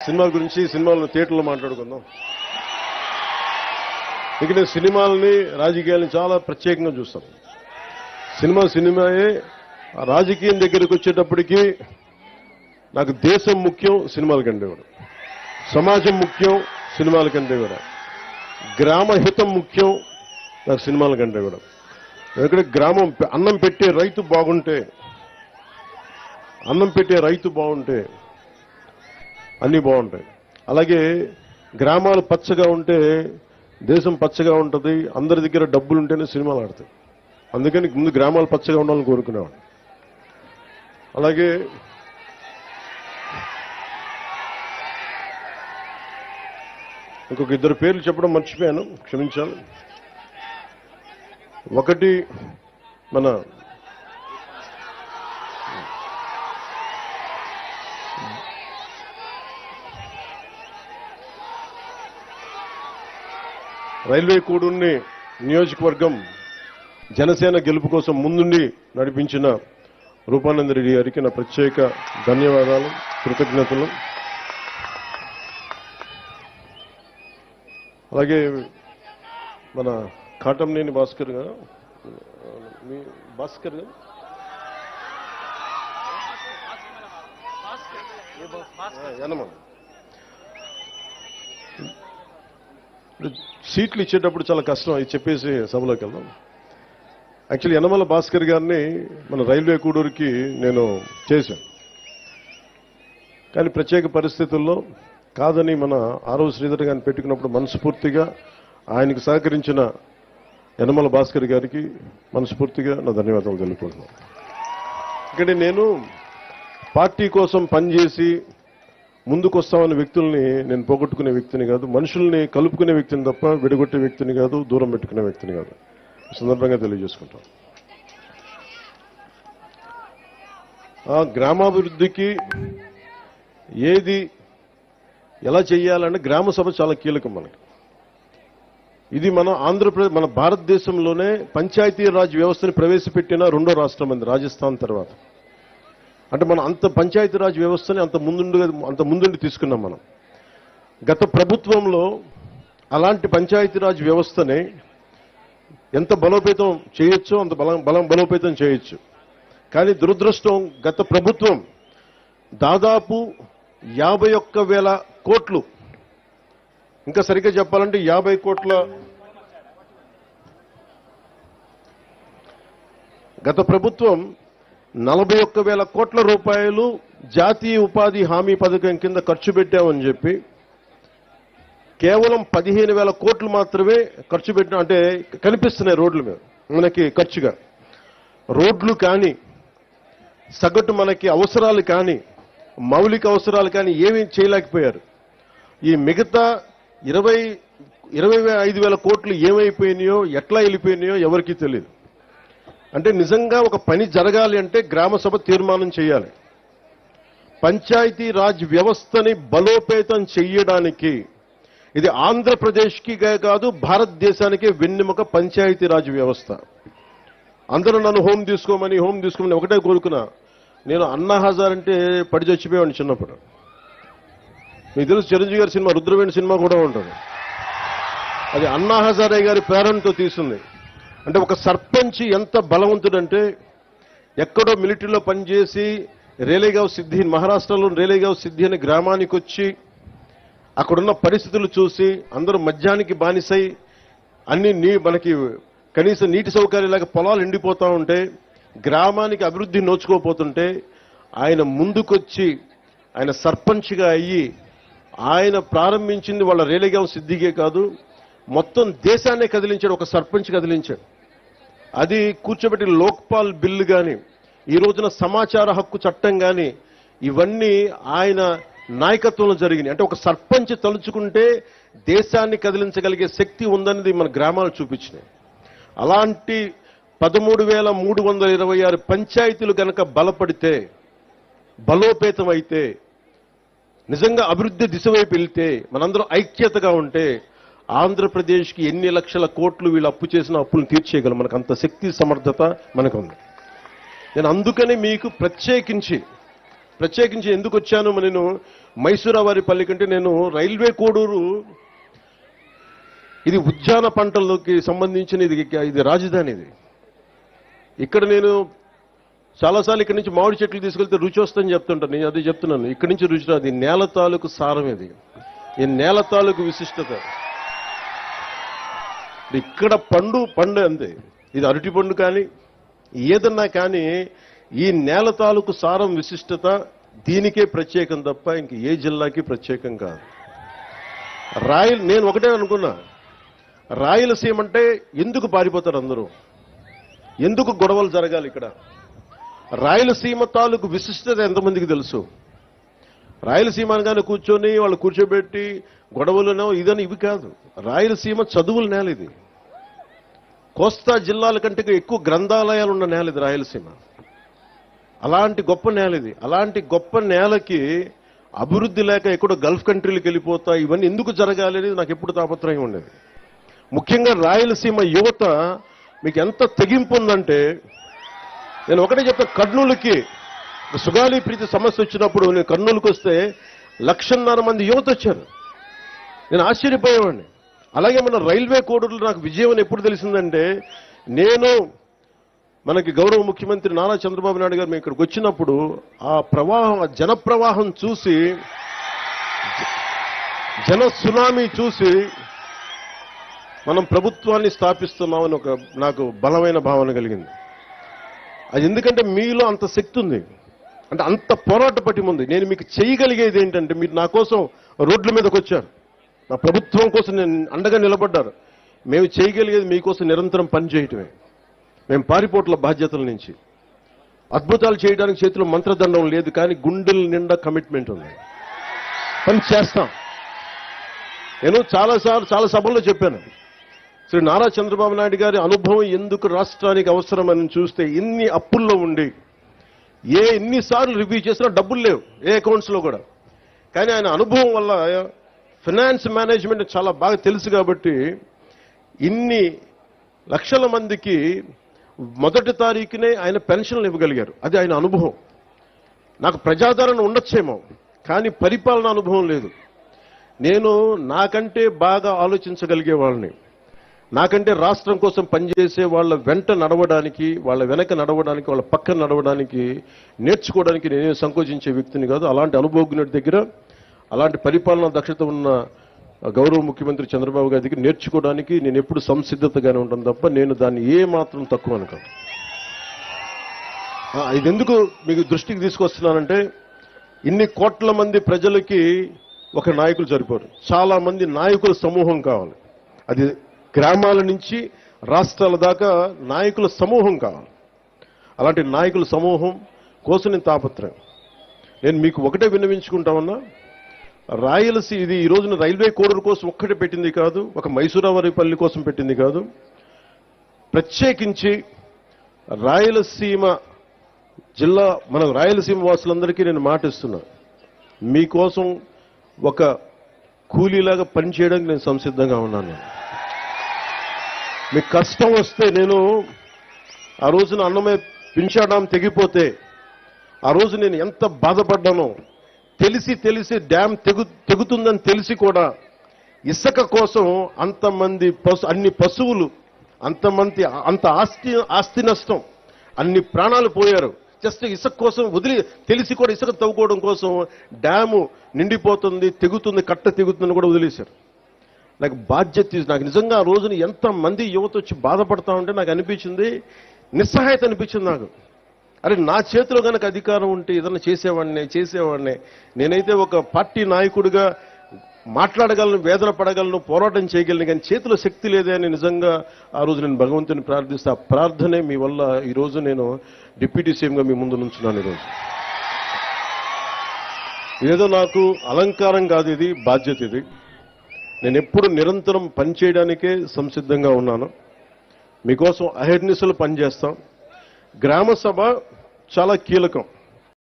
Cinema గురించి సినిమాలను థియేటర్లో మాట్లాడుకుందాం. ఇక నేను సినిమాలని రాజకీయాలని చాలా ప్రత్యేకంగా చూస్తాను. సినిమాయే. రాజకీయం దగ్గరికి వచ్చేటప్పటికి నాకు దేశం ముఖ్యం సినిమాల కంటే కూడా, సమాజం ముఖ్యం సినిమాల కంటే కూడా, గ్రామ హితం ముఖ్యం నాకు సినిమాల కంటే కూడా. ఎందుకంటే గ్రామం అన్నం పెట్టే రైతు బాగుంటే అన్నీ బాగుంటాయి. అలాగే గ్రామాలు పచ్చగా ఉంటే దేశం పచ్చగా ఉంటుంది. అందరి దగ్గర డబ్బులు ఉంటేనే సినిమాలు ఆడతాయి. అందుకని ముందు గ్రామాలు పచ్చగా ఉండాలని కోరుకునేవాడు. అలాగే ఇంకొక ఇద్దరు పేర్లు చెప్పడం మర్చిపోయాను, క్షమించాలి. ఒకటి మన రైల్వే కూడూరుని నియోజకవర్గం జనసేన గెలుపు కోసం ముందుండి నడిపించిన రూపానంద రెడ్డి గారికి నా ప్రత్యేక ధన్యవాదాలు, కృతజ్ఞతలు. అలాగే మన కాటంనేని భాస్కర్ గారు, మీ భాస్కర్ గారు యనమల సీట్లు ఇచ్చేటప్పుడు చాలా కష్టం, అది చెప్పేసి సభలోకి వెళ్దాం. యాక్చువల్లీ యనమల భాస్కర్ గారిని మన రైల్వే కూడూరుకి నేను చేశాను. కానీ ప్రత్యేక పరిస్థితుల్లో కాదని మన ఆరవ శ్రీధర్ గారిని పెట్టుకున్నప్పుడు మనస్ఫూర్తిగా ఆయనకు సహకరించిన యనమల భాస్కర్ గారికి మనస్ఫూర్తిగా నా ధన్యవాదాలు తెలుపుకుంటున్నాను. ఇక్కడ నేను పార్టీ కోసం పనిచేసి ముందుకొస్తామన్న వ్యక్తుల్ని నేను పోగొట్టుకునే వ్యక్తిని కాదు, మనుషుల్ని కలుపుకునే వ్యక్తిని తప్ప విడగొట్టే వ్యక్తిని కాదు, దూరం పెట్టుకునే వ్యక్తిని కాదు. సందర్భంగా తెలియజేసుకుంటాం. ఆ గ్రామాభివృద్ధికి ఏది ఎలా చేయాలంటే గ్రామ సభ చాలా కీలకం మనకి. ఇది మన ఆంధ్రప్రదేశ్, మన భారతదేశంలోనే పంచాయతీరాజ్ వ్యవస్థని ప్రవేశపెట్టిన రెండో రాష్ట్రం అంది రాజస్థాన్ తర్వాత. అంటే మనం అంత పంచాయతీరాజ్ వ్యవస్థని అంత ముందుండి తీసుకున్నాం మనం. గత ప్రభుత్వంలో అలాంటి పంచాయతీరాజ్ వ్యవస్థని ఎంత బలోపేతం చేయొచ్చో అంత బలోపేతం చేయొచ్చు. కానీ దురదృష్టం, గత ప్రభుత్వం దాదాపు 51,000 కోట్లు, ఇంకా సరిగ్గా చెప్పాలంటే 50 కోట్ల, గత ప్రభుత్వం 41,000 కోట్ల రూపాయలు జాతీయ ఉపాధి హామీ పథకం కింద ఖర్చు పెట్టామని చెప్పి కేవలం 15,000 కోట్లు మాత్రమే ఖర్చు పెట్టిన, అంటే కనిపిస్తున్నాయి రోడ్ల మీద మనకి ఖర్చుగా. రోడ్లు కానీ, సగటు మనకి అవసరాలు కానీ, మౌలిక అవసరాలు కానీ ఏమీ చేయలేకపోయారు. ఈ మిగతా 25,000 కోట్లు ఏమైపోయినాయో, ఎట్లా వెళ్ళిపోయినాయో ఎవరికీ తెలియదు. అంటే నిజంగా ఒక పని జరగాలి అంటే గ్రామ సభ తీర్మానం చేయాలి. పంచాయతీ రాజ్ వ్యవస్థని బలోపేతం చెయ్యడానికి ఇది ఆంధ్రప్రదేశ్కి కాదు, భారతదేశానికి వెన్నెముక పంచాయతీ రాజ్ వ్యవస్థ. అందరూ నన్ను హోమ్ తీసుకోమని ఒకటే కోరుకున్నా. నేను అన్నా హజార్ అంటే పడి చచ్చిపోయాను చిన్నప్పుడు. మీకు తెలుసు, చిరంజీవి గారి సినిమా రుద్రవేణి సినిమా కూడా ఉంటుంది. అది అన్నా హజారే గారి ప్రేరణతో తీసింది. అంటే ఒక సర్పంచ్ ఎంత బలవంతుడంటే, ఎక్కడో మిలిటరీలో పనిచేసి రేలేగావ్ సిద్ధి, మహారాష్ట్రలో రేలేగావ్ సిద్ధి అనే గ్రామానికి వచ్చి అక్కడున్న పరిస్థితులు చూసి అందరూ మద్యానికి బానిసై అన్ని మనకి కనీసం నీటి సౌకర్యం లేక పొలాలు ఎండిపోతూ ఉంటే, గ్రామానికి అభివృద్ధి నోచుకోపోతుంటే ఆయన ముందుకొచ్చి ఆయన సర్పంచ్గా అయ్యి ఆయన ప్రారంభించింది వాళ్ళ రేలేగావ్ సిద్ధిగే కాదు, మొత్తం దేశాన్నే కదిలించాడు. ఒక సర్పంచ్ కదిలించాడు. అది కూర్చోబెట్టి లోక్పాల్ బిల్లు కానీ, ఈ రోజున సమాచార హక్కు చట్టం కానీ, ఇవన్నీ ఆయన నాయకత్వంలో జరిగినాయి. అంటే ఒక సర్పంచ్ తలుచుకుంటే దేశాన్ని కదిలించగలిగే శక్తి ఉందనేది మన గ్రామాలు చూపించినాయి. అలాంటి 13,326 పంచాయతీలు కనుక బలపడితే, బలోపేతం అయితే, నిజంగా అభివృద్ధి దిశ వైపు వెళ్తే, మనందరం ఐక్యతగా ఉంటే ఆంధ్రప్రదేశ్కి ఎన్ని లక్షల కోట్లు వీళ్ళు అప్పు చేసిన అప్పులను తీర్చేయగలం. మనకు అంత శక్తి సమర్థత మనకు ఉంది. నేను అందుకని మీకు ప్రత్యేకించి ప్రత్యేకించి ఎందుకు వచ్చాను నేను మైసూరావారిపల్లి కంటే, నేను రైల్వే కోడూరు ఇది ఉద్యాన పంటలకి సంబంధించిన ఇది రాజధాని. ఇది ఇక్కడ నేను చాలాసార్లు ఇక్కడి నుంచి మామిడి చెట్లు తీసుకెళ్తే రుచి వస్తుందని చెప్తుంటాను. నేను అదే చెప్తున్నాను, ఇక్కడి నుంచి రుచి రాదు. ఈ నేల తాలూకు సారం ఇది, ఈ నేల తాలూకు విశిష్టత. ఇక్కడ పండు అంతే. ఇది అరటి పండు కానీ ఏదన్నా కానీ ఈ నేల తాలూకు సారం విశిష్టత దీనికే ప్రత్యేకం తప్ప ఇంక ఏ జిల్లాకి ప్రత్యేకం కాదు. నేను ఒకటే అనుకున్నా, రాయలసీమ అంటే ఎందుకు పారిపోతారు అందరూ, ఎందుకు గొడవలు జరగాలి ఇక్కడ? రాయలసీమ తాలూకు విశిష్టత ఎంతమందికి తెలుసు? రాయలసీమ అనగానే కూర్చొని వాళ్ళు కూర్చోబెట్టి గొడవలునో ఇదని ఇవి కాదు. రాయలసీమ చదువుల నేల ఇది. కోస్తా జిల్లాల కంటే ఎక్కువ గ్రంథాలయాలు ఉన్న నేల ఇది రాయలసీమ. అలాంటి గొప్ప నేల ఇది. అలాంటి గొప్ప నేలకి అభివృద్ధి లేక ఎక్కడో గల్ఫ్ కంట్రీలకు వెళ్ళిపోతా ఇవన్నీ ఎందుకు జరగాలి అనేది నాకు ఎప్పుడు తాపత్రయం ఉండేది. ముఖ్యంగా రాయలసీమ యువత మీకు ఎంత తెగింపు ఉందంటే, నేను ఒకటే చెప్తా, కర్నూలుకి సుగాలి ప్రీతి సమస్య వచ్చినప్పుడు నేను కర్నూలుకి వస్తే 1,50,000 మంది యువత వచ్చారు. నేను ఆశ్చర్యపోయేవాడిని. అలాగే మన రైల్వే కోడూరులో నాకు విజయం అని ఎప్పుడు తెలిసిందంటే, నేను మనకి గౌరవ ముఖ్యమంత్రి నారా చంద్రబాబు నాయుడు గారు మేము ఇక్కడికి వచ్చినప్పుడు ఆ ప్రవాహం, ఆ జన ప్రవాహం చూసి, జన సునామీ చూసి మనం ప్రభుత్వాన్ని స్థాపిస్తున్నామని నాకు బలమైన భావన కలిగింది. అది ఎందుకంటే మీలో అంత శక్తి ఉంది, అంటే అంత పోరాట పటిమ ఉంది. నేను మీకు చేయగలిగేది ఏంటంటే, మీరు నా కోసం రోడ్ల మీదకి వచ్చారు, నా ప్రభుత్వం కోసం నేను అండగా నిలబడ్డారు. మేము చేయగలిగేది మీకోసం నిరంతరం పనిచేయటమే. మేము పారిపోట్ల బాధ్యతల నుంచి అద్భుతాలు చేయడానికి చేతిలో మంత్రదండం లేదు, కానీ గుండెల నిండా కమిట్మెంట్ ఉంది. పని చేస్తాం. నేను చాలా సభల్లో చెప్పాను, శ్రీ నారా చంద్రబాబు నాయుడు గారి అనుభవం ఎందుకు రాష్ట్రానికి అవసరమని చూస్తే, ఇన్ని అప్పుల్లో ఉండి ఎన్నిసార్లు రివ్యూ చేసినా డబ్బులు లేవు ఏ అకౌంట్స్లో కూడా. కానీ ఆయన అనుభవం వల్ల ఫైనాన్స్ మేనేజ్మెంట్ చాలా బాగా తెలుసు కాబట్టి ఇన్ని లక్షల మందికి మొదటి తారీఖునే ఆయన పెన్షన్లు ఇవ్వగలిగారు. అది ఆయన అనుభవం. నాకు ప్రజాదరణ ఉండొచ్చేమో, కానీ పరిపాలన అనుభవం లేదు. నేను నాకంటే బాగా ఆలోచించగలిగే వాళ్ళని, నాకంటే రాష్ట్రం కోసం పనిచేసే వాళ్ళ వెంట నడవడానికి, వాళ్ళ వెనక నడవడానికి, వాళ్ళ పక్కన నడవడానికి, నేర్చుకోవడానికి నేనే సంకోచించే వ్యక్తిని కాదు. అలాంటి అనుభవజ్ఞుడి దగ్గర, అలాంటి పరిపాలనా దక్షత ఉన్న గౌరవ ముఖ్యమంత్రి చంద్రబాబు గారి దగ్గర నేర్చుకోవడానికి నేను ఎప్పుడు సంసిద్ధతగానే ఉంటాను తప్ప నేను దాన్ని ఏ మాత్రం తక్కువ అనుకోను. ఇది ఎందుకు మీకు దృష్టికి తీసుకొస్తున్నానంటే, ఇన్ని కోట్ల మంది ప్రజలకి ఒక నాయకులు సరిపోరు. చాలా మంది నాయకుల సమూహం కావాలి. అది గ్రామాల నుంచి రాష్ట్రాల దాకా నాయకుల సమూహం కావాలి. అలాంటి నాయకుల సమూహం కోసం నేను తాపత్రయం. నేను మీకు ఒకటే విన్నవించుకుంటామన్నా, రాయలసీమ ఇది ఈ రోజున రైల్వే కోడూరు కోసం ఒక్కటే పెట్టింది కాదు, ఒక మైసూరావారిపల్లి కోసం పెట్టింది కాదు. ప్రత్యేకించి రాయలసీమ జిల్లా, మన రాయలసీమ వాసులందరికీ నేను మాటిస్తున్నా, మీకోసం ఒక కూలీలాగా పనిచేయడానికి నేను సంసిద్ధంగా ఉన్నాను. మీకు కష్టం వస్తే, నేను ఆ రోజున అన్నమయ్య పింఛా డ్యామ్ తెగిపోతే ఆ రోజు నేను ఎంత బాధపడ్డానో, తెలిసి డ్యామ్ తెగుతుందని తెలిసి కూడా ఇసుక కోసం అంతమంది అన్ని పశువులు, అంత ఆస్తి నష్టం, అన్ని ప్రాణాలు పోయారు. జస్ట్ ఇసుక కోసం తెలిసి కూడా ఇసుక తవ్వుకోవడం కోసం డ్యాము నిండిపోతుంది, తెగుతుంది, కట్ట తెగుతుందని కూడా వదిలేశారు. నాకు బాధ్యత, నాకు నిజంగా ఆ రోజున ఎంతమంది యువత వచ్చి బాధపడతా ఉంటే నాకు అనిపించింది, నిస్సహాయత అనిపించింది నాకు. అరే, నా చేతిలో కనుక అధికారం ఉంటే ఏదన్నా చేసేవాడినే. నేనైతే ఒక పార్టీ నాయకుడిగా మాట్లాడగలను, వేదన పడగలను, పోరాటం చేయగలను, కానీ చేతిలో శక్తి లేదే అని నిజంగా ఆ రోజు నేను భగవంతుని ప్రార్థిస్తే, ఆ ప్రార్థనే మీ వల్ల ఈరోజు నేను డిప్యూటీ సీఎంగా మీ ముందు నుంచున్నాను. ఈరోజు ఏదో నాకు అలంకారం కాదు, ఇది బాధ్యత. ఇది నేను ఎప్పుడు నిరంతరం పనిచేయడానికే సంసిద్ధంగా ఉన్నాను. మీకోసం అహర్నిశలు పనిచేస్తాం. గ్రామ సభ చాలా కీలకం.